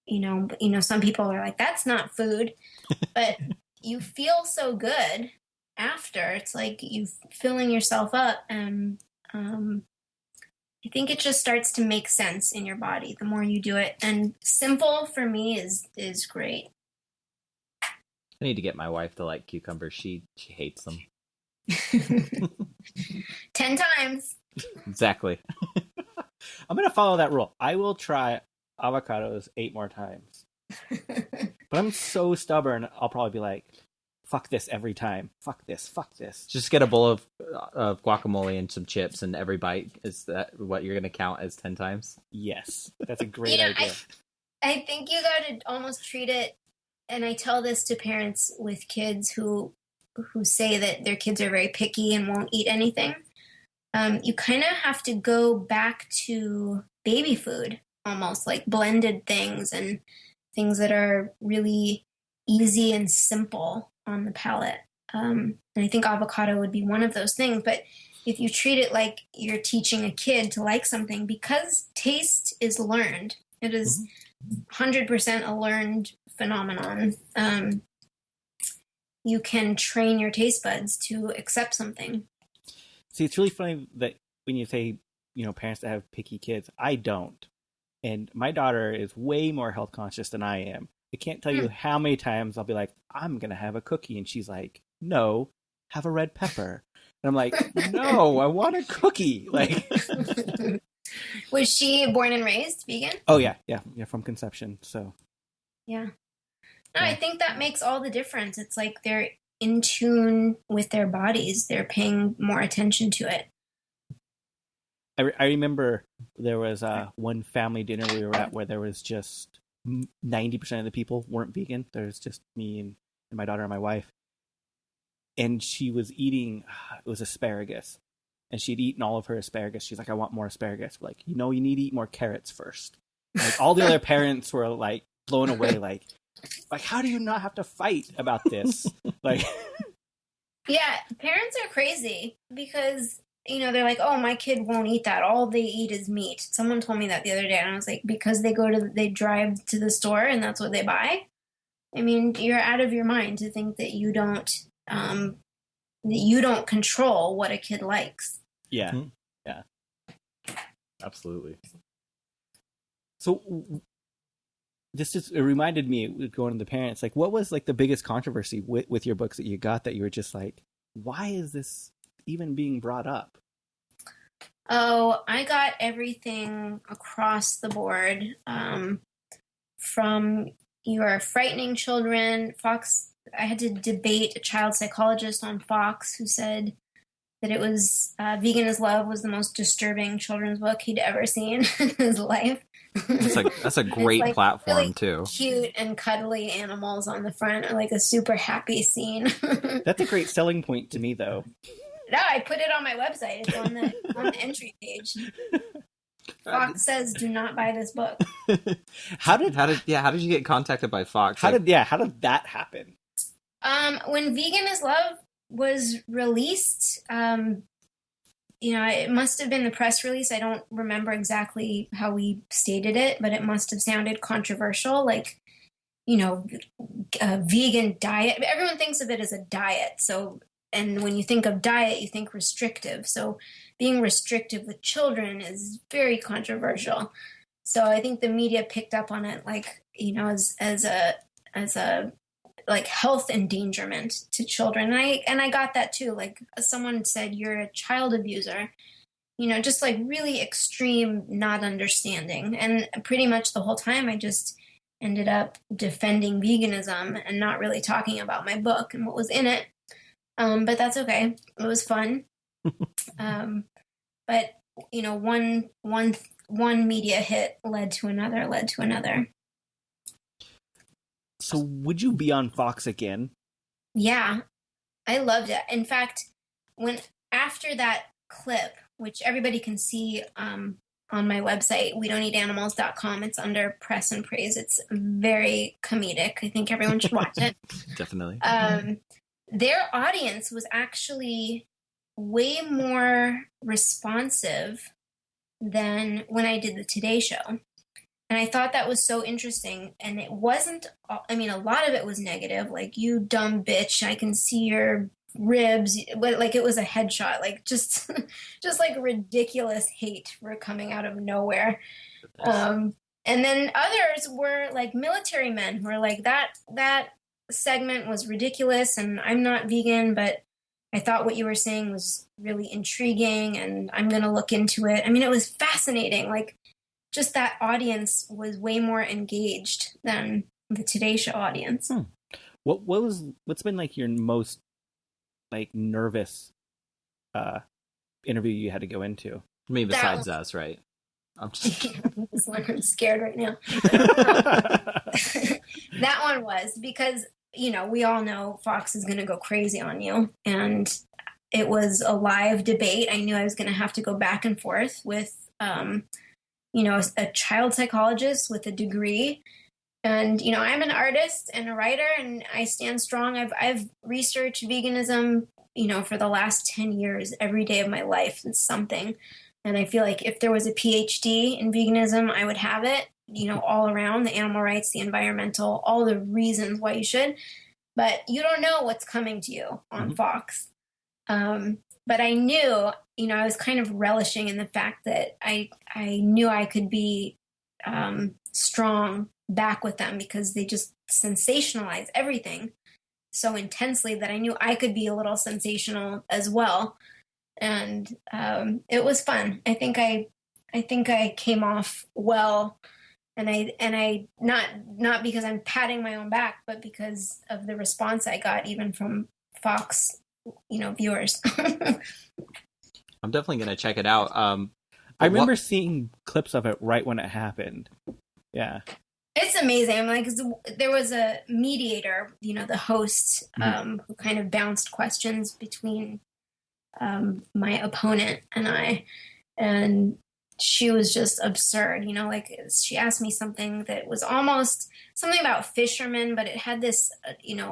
some people are like, that's not food, but you feel so good after. It's like you filling yourself up, and I think it just starts to make sense in your body the more you do it. And simple for me is great. I need to get my wife to like cucumbers. She hates them. 10 times. Exactly. I'm going to follow that rule. I will try avocados 8 more times. But I'm so stubborn, I'll probably be like, fuck this every time. Fuck this. Just get a bowl of guacamole and some chips, and every bite is that what you're going to count as 10 times? Yes. That's a great idea. I think you got to almost treat it, and I tell this to parents with kids who say that their kids are very picky and won't eat anything. You kind of have to go back to baby food, almost like blended things and things that are really easy and simple on the palate. And I think avocado would be one of those things. But if you treat it like you're teaching a kid to like something, because taste is learned, it is 100% a learned phenomenon. You can train your taste buds to accept something. See, it's really funny that when you say, parents that have picky kids, I don't. And my daughter is way more health conscious than I am. I can't tell you how many times I'll be like, I'm going to have a cookie. And she's like, no, have a red pepper. And I'm like, no, I want a cookie. Like, was she born and raised vegan? Oh, yeah, from conception. So, yeah. No, I think that makes all the difference. It's like they're in tune with their bodies. They're paying more attention to it. I remember there was one family dinner we were at where there was just 90% of the people weren't vegan. There's just me and my daughter and my wife. And she was eating, it was asparagus. and she'd eaten all of her asparagus. She's like, I want more asparagus. We're like, you need to eat more carrots first. Like all the other parents were like blown away, like how do you not have to fight about this? Like, yeah, parents are crazy because, they're like, oh, my kid won't eat that. All they eat is meat. Someone told me that the other day, and I was like, because they drive to the store and that's what they buy? I mean, you're out of your mind to think that you don't control what a kid likes. Yeah. Mhm. Yeah. Absolutely. So it reminded me, going to the parents, like, what was like the biggest controversy with your books that you got that you were just like, why is this even being brought up? Oh, I got everything across the board, from your frightening children. Fox, I had to debate a child psychologist on Fox who said that it was Vegan is Love was the most disturbing children's book he'd ever seen in his life. That's a great It's, platform really too. Cute and cuddly animals on the front, or like a super happy scene. That's a great selling point to me, though. No, I put it on my website. It's on the entry page. Fox says, "Do not buy this book." How did you get contacted by Fox? How did that happen? When Vegan is Love was released, it must have been the press release. I don't remember exactly how we stated it, but it must have sounded controversial, like, a vegan diet. Everyone thinks of it as a diet. So, and when you think of diet, you think restrictive. So being restrictive with children is very controversial. So I think the media picked up on it, like, as a like health endangerment to children. And I got that too. Like, someone said, you're a child abuser, just like really extreme not understanding. And pretty much the whole time I just ended up defending veganism and not really talking about my book and what was in it. But that's okay. It was fun. But one media hit led to another. So would you be on Fox again? Yeah, I loved it. In fact, after that clip, which everybody can see on my website, wedon'teatanimals.com, it's under Press and Praise. It's very comedic. I think everyone should watch it. Definitely. Their audience was actually way more responsive than when I did the Today Show. And I thought that was so interesting. And it wasn't, a lot of it was negative, like, you dumb bitch, I can see your ribs, but like it was a headshot, like just like ridiculous hate were coming out of nowhere. And then others were like military men who were like, that segment was ridiculous and I'm not vegan, but I thought what you were saying was really intriguing and I'm going to look into it. It was fascinating. Like, just that audience was way more engaged than the Today Show audience. What's been like your most like nervous interview you had to go into? I mean, besides us, right? I'm just I'm scared right now. That one was because, we all know Fox is going to go crazy on you. And it was a live debate. I knew I was going to have to go back and forth with, a child psychologist with a degree. And, I'm an artist and a writer and I stand strong. I've researched veganism, for the last 10 years, every day of my life. It's something. And I feel like if there was a PhD in veganism, I would have it, all around the animal rights, the environmental, all the reasons why you should. But you don't know what's coming to you on Fox. But I knew, I was kind of relishing in the fact that I knew I could be strong back with them because they just sensationalize everything so intensely that I knew I could be a little sensational as well. And it was fun. I think I came off well, and I not because I'm patting my own back, but because of the response I got even from Fox, viewers. I'm definitely going to check it out. I remember seeing clips of it right when it happened. Yeah. It's amazing. Like, there was a mediator, the host, who kind of bounced questions between my opponent and I, and she was just absurd. You know, like she asked me something that was almost something about fishermen, but it had this,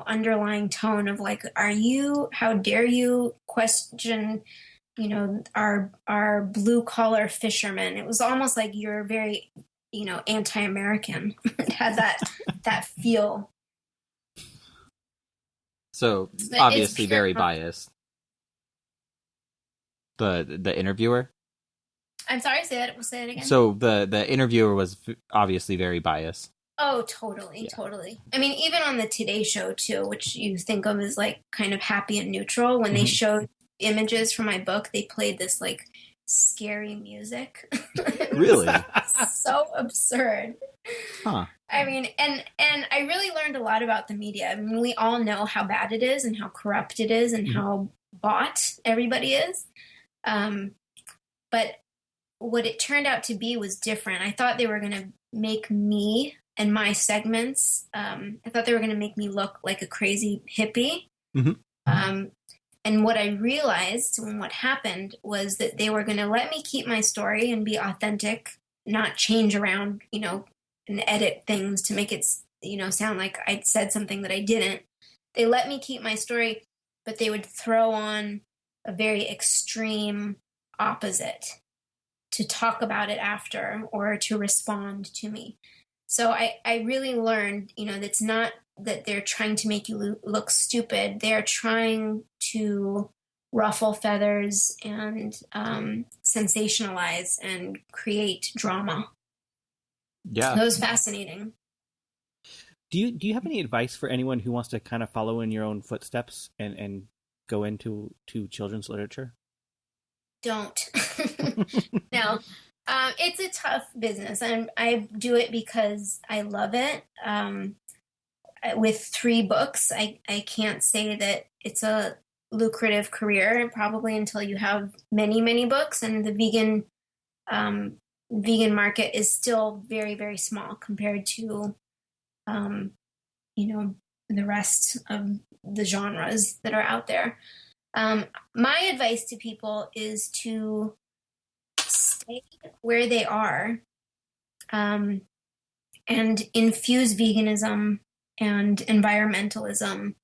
underlying tone of like, how dare you question, our blue collar fishermen. It was almost like you're very, anti-American. It had that feel. So But obviously it's very biased. The interviewer. I'm sorry, say it again. So the interviewer was obviously very biased. Oh, totally, totally. I mean, even on the Today Show too, which you think of as like kind of happy and neutral, when they showed images from my book, they played this like scary music. Really? So absurd. Huh. I mean, and I really learned a lot about the media. I mean, we all know how bad it is and how corrupt it is and how bought everybody is. But what it turned out to be was different. I thought they were going to make me and my segments, I thought they were going to make me look like a crazy hippie. And what I realized when what happened was that they were going to let me keep my story and be authentic, not change around, and edit things to make it, sound like I'd said something that I didn't. They let me keep my story, but they would throw on a very extreme opposite to talk about it after or to respond to me. So I really learned, that's not that they're trying to make you look stupid. They're trying to ruffle feathers and sensationalize and create drama. Yeah. That was fascinating. Do you have any advice for anyone who wants to kind of follow in your own footsteps and go into children's literature? Don't. No. It's a tough business, and I do it because I love it. With 3 books, I can't say that it's a lucrative career, probably until you have many, many books, and the vegan market is still very, very small compared to, the rest of the genres that are out there. My advice to people is to stay where they are, and infuse veganism and environmentalism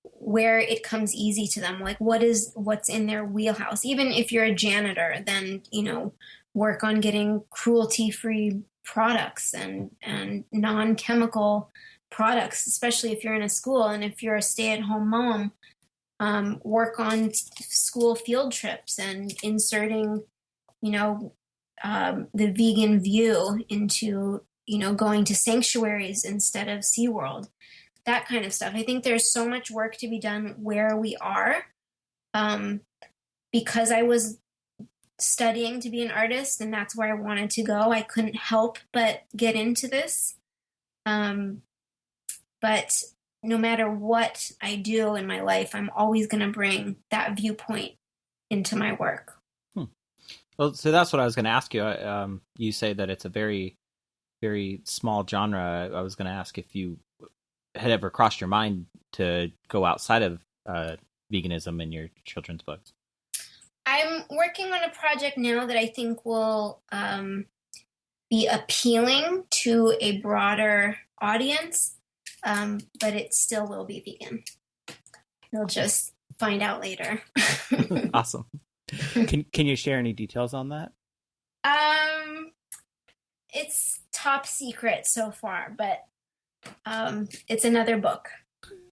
where it comes easy to them. Like what's in their wheelhouse. Even if you're a janitor, then, work on getting cruelty-free products and non-chemical products, especially if you're in a school. And if you're a stay-at-home mom, work on school field trips and inserting, the vegan view into, going to sanctuaries instead of SeaWorld, that kind of stuff. I think there's so much work to be done where we are. Because I was studying to be an artist and that's where I wanted to go, I couldn't help but get into this. But no matter what I do in my life, I'm always going to bring that viewpoint into my work. Well, so that's what I was going to ask you. You say that it's a very, very small genre. I was going to ask if you had ever crossed your mind to go outside of veganism in your children's books. I'm working on a project now that I think will be appealing to a broader audience, but it still will be vegan. You'll just find out later. Awesome. Can you share any details on that? It's top secret so far, but it's another book.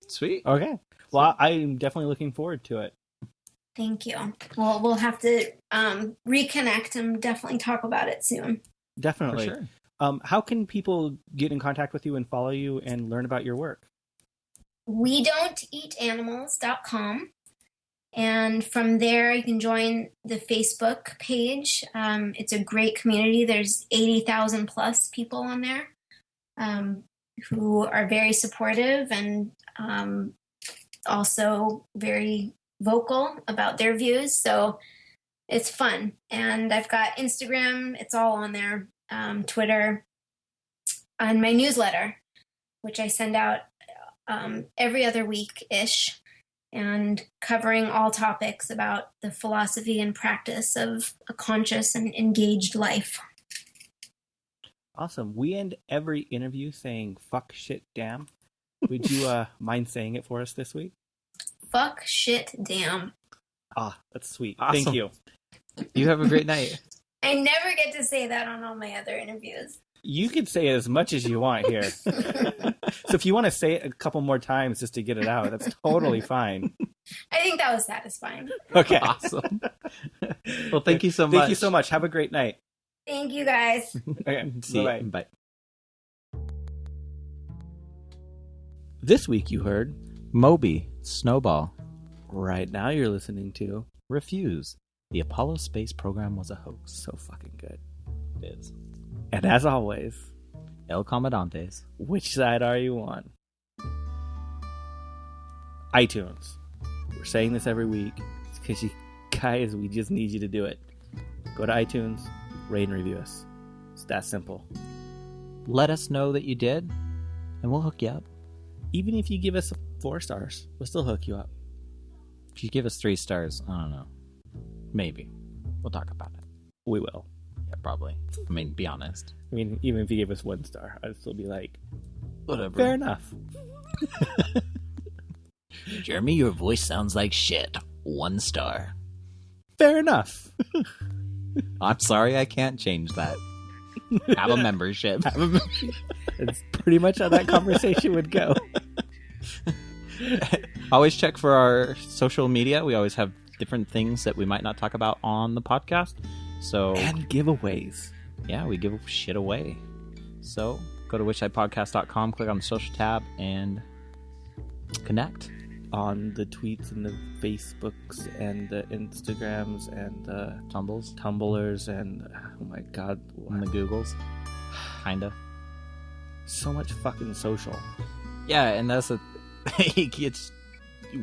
Sweet. Okay. Well, I'm definitely looking forward to it. Thank you. Well, we'll have to reconnect and definitely talk about it soon. Definitely. For sure. How can people get in contact with you and follow you and learn about your work? WeDon'tEatAnimals.com. And from there, you can join the Facebook page. It's a great community. There's 80,000 plus people on there who are very supportive and also very vocal about their views. So it's fun. And I've got Instagram. It's all on there. Twitter. And my newsletter, which I send out every other week-ish. and covering all topics about the philosophy and practice of a conscious and engaged life. Awesome. We end every interview saying fuck, shit, damn. Would you mind saying it for us this week? Fuck, shit, damn. Ah, that's sweet. Awesome. Thank you. You have a great night. I never get to say that on all my other interviews. You can say it as much as you want here. So if you want to say it a couple more times just to get it out, that's totally fine. I think that was satisfying. Okay. Awesome. Well, thank you so much. Thank you so much. Have a great night. Thank you, guys. Okay. See you. Bye-bye. Bye. This week you heard. Moby, Snowball, Right now you're listening to. Refuse. The Apollo space program was a hoax. So fucking good. It is. And as always, El Comandantes. which side are you on? iTunes. We're saying this every week. It's because you guys, we just need you to do it. Go to iTunes, rate and review us. It's that simple. Let us know that you did, and we'll hook you up. Even if you give us 4 stars, we'll still hook you up. If you give us 3 stars, I don't know. Maybe. We'll talk about it. We will. Yeah, probably. I mean, be honest. I mean, even if you gave us 1 star, I'd still be like, Whatever. fair enough. Jeremy, your voice sounds like shit. 1 star. Fair enough. I'm sorry, I can't change that. Have a membership. That's pretty much how that conversation would go. Always check for our social media. We always have different things that we might not talk about on the podcast. So And giveaways. yeah, we give shit away. So go to whichsidepodcast.com, click on the social tab, and connect. On the tweets and the Facebooks and the Instagrams and the Tumblers and, oh my god, On the Googles. Kinda. so much fucking social. Yeah, and that's it's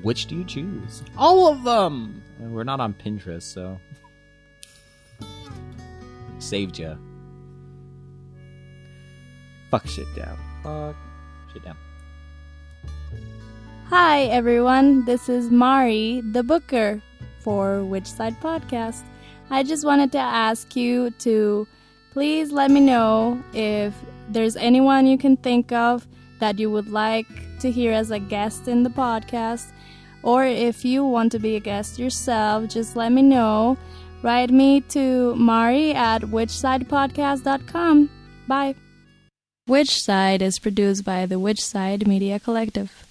which do you choose? All of them! We're not on Pinterest, so saved ya. Fuck shit down. Fuck shit down. Hi, everyone. This is Mari, the booker for Which Side Podcast. I just wanted to ask you to please let me know if there's anyone you can think of that you would like to hear as a guest in the podcast. Or if you want to be a guest yourself, just let me know. Write me to mari@whichsidepodcast.com. Bye. Which Side is produced by the Which Side Media Collective.